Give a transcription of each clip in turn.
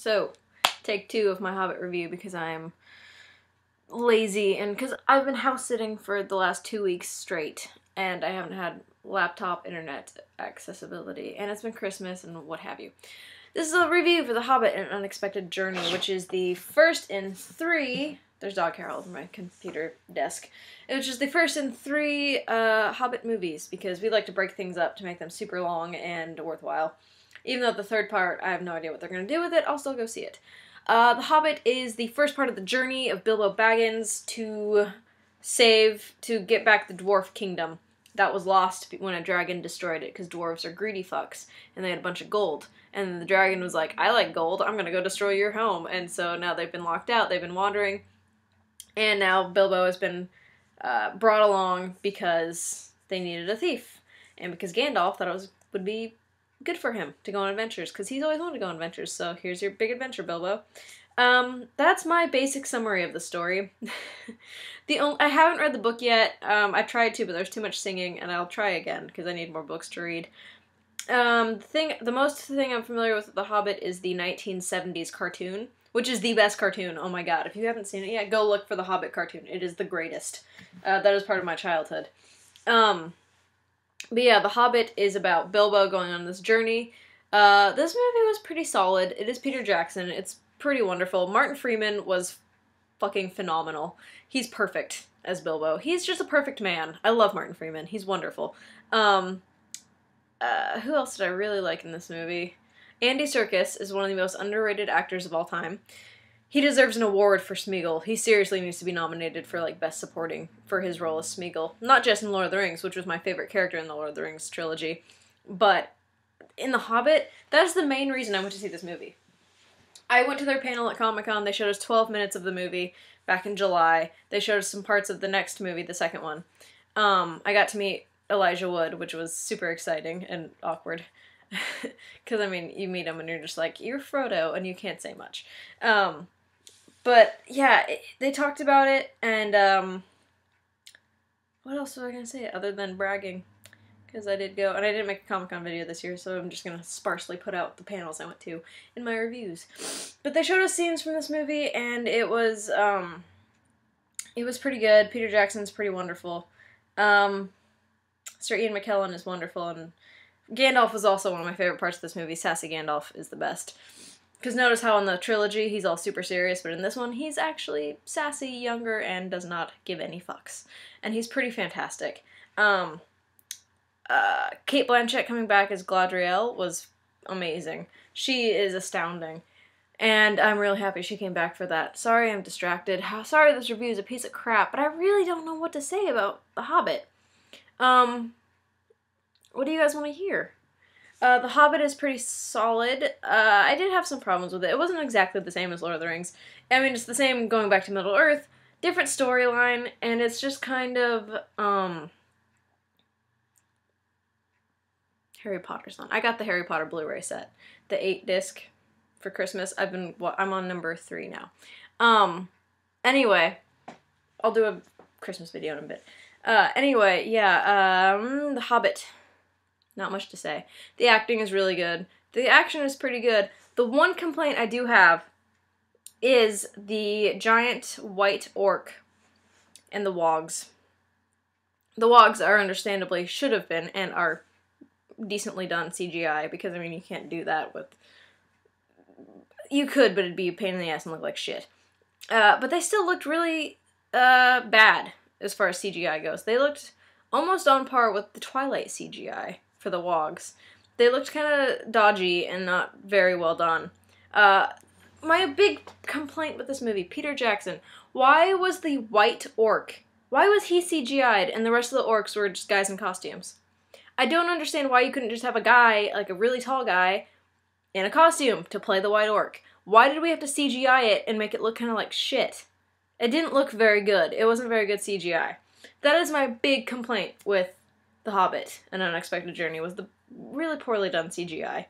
So, take 2 of my Hobbit review because I'm lazy and because I've been house sitting for the last 2 weeks straight and I haven't had laptop internet accessibility and it's been Christmas and what have you. This is a review for The Hobbit: An Unexpected Journey, which is the first in 3... There's dog hair all over my computer desk. Which is the first in 3 Hobbit movies because we like to break things up to make them super long and worthwhile. Even though the third part, I have no idea what they're going to do with it, I'll still go see it. The Hobbit is the first part of the journey of Bilbo Baggins to get back the Dwarf Kingdom that was lost when a dragon destroyed it, because dwarves are greedy fucks, and they had a bunch of gold. And the dragon was like, I like gold, I'm gonna go destroy your home. And so now they've been locked out, they've been wandering, and now Bilbo has been brought along because they needed a thief. And because Gandalf thought it would be good for him to go on adventures, because he's always wanted to go on adventures, so here's your big adventure, Bilbo. That's my basic summary of the story. I haven't read the book yet. I tried to, but there's too much singing, and I'll try again, because I need more books to read. The most thing I'm familiar with The Hobbit is the 1970s cartoon, which is the best cartoon. Oh my god, if you haven't seen it yet, go look for the Hobbit cartoon. It is the greatest. That is part of my childhood. But yeah, The Hobbit is about Bilbo going on this journey. This movie was pretty solid. It is Peter Jackson. It's pretty wonderful. Martin Freeman was fucking phenomenal. He's perfect as Bilbo. He's just a perfect man. I love Martin Freeman. He's wonderful. Who else did I really like in this movie? Andy Serkis is one of the most underrated actors of all time. He deserves an award for Smeagol. He seriously needs to be nominated for, like, Best Supporting for his role as Smeagol. Not just in Lord of the Rings, which was my favorite character in the Lord of the Rings trilogy, but in The Hobbit, that's the main reason I went to see this movie. I went to their panel at Comic-Con. They showed us 12 minutes of the movie back in July. They showed us some parts of the next movie, the second one. I got to meet Elijah Wood, which was super exciting and awkward. Because, I mean, you meet him and you're just like, you're Frodo, and you can't say much. But, yeah, they talked about it, and, what else was I gonna say other than bragging? Because I did go, and I didn't make a Comic-Con video this year, so I'm just gonna sparsely put out the panels I went to in my reviews. But they showed us scenes from this movie, and it was pretty good. Peter Jackson's pretty wonderful. Sir Ian McKellen is wonderful, and Gandalf was also one of my favorite parts of this movie. Sassy Gandalf is the best. Because notice how in the trilogy he's all super serious, but in this one he's actually sassy, younger, and does not give any fucks. And he's pretty fantastic. Cate Blanchett coming back as Galadriel was amazing. She is astounding. And I'm really happy she came back for that. Sorry I'm distracted. Sorry this review is a piece of crap, but I really don't know what to say about The Hobbit. What do you guys want to hear? The Hobbit is pretty solid. I did have some problems with it. It wasn't exactly the same as Lord of the Rings. I mean, it's the same going back to Middle-earth, different storyline, and it's just kind of, Harry Potter's on. I got the Harry Potter Blu-ray set, the 8-disc for Christmas. I'm on number 3 now. Anyway, I'll do a Christmas video in a bit. Anyway, yeah, The Hobbit. Not much to say. The acting is really good. The action is pretty good. The one complaint I do have is the giant white orc and the wogs. The wogs are understandably should have been and are decently done CGI, because, I mean, you can't do that with... You could, but it'd be a pain in the ass and look like shit. But they still looked really bad as far as CGI goes. They looked almost on par with the Twilight CGI for the wogs. They looked kind of dodgy and not very well done. My big complaint with this movie, Peter Jackson. Why was the white orc, why was he CGI'd and the rest of the orcs were just guys in costumes? I don't understand why you couldn't just have a guy, like a really tall guy, in a costume to play the white orc. Why did we have to CGI it and make it look kind of like shit? It didn't look very good. It wasn't very good CGI. That is my big complaint with The Hobbit: An Unexpected Journey, was the really poorly done CGI.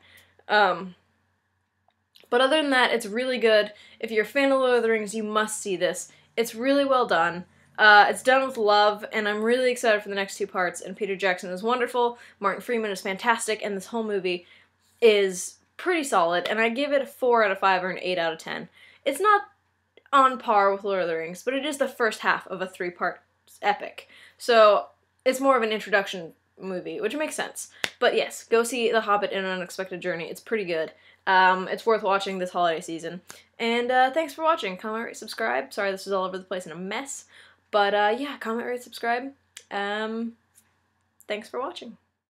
But other than that, it's really good. If you're a fan of Lord of the Rings, you must see this. It's really well done. It's done with love, and I'm really excited for the next 2 parts, and Peter Jackson is wonderful, Martin Freeman is fantastic, and this whole movie is pretty solid, and I give it a 4 out of 5 or an 8 out of 10. It's not on par with Lord of the Rings, but it is the first half of a 3-part epic. So it's more of an introduction movie, which makes sense. But yes, go see The Hobbit and An Unexpected Journey. It's pretty good. It's worth watching this holiday season. And thanks for watching. Comment, rate, subscribe. Sorry this was all over the place and a mess. But yeah, comment, rate, subscribe. Thanks for watching.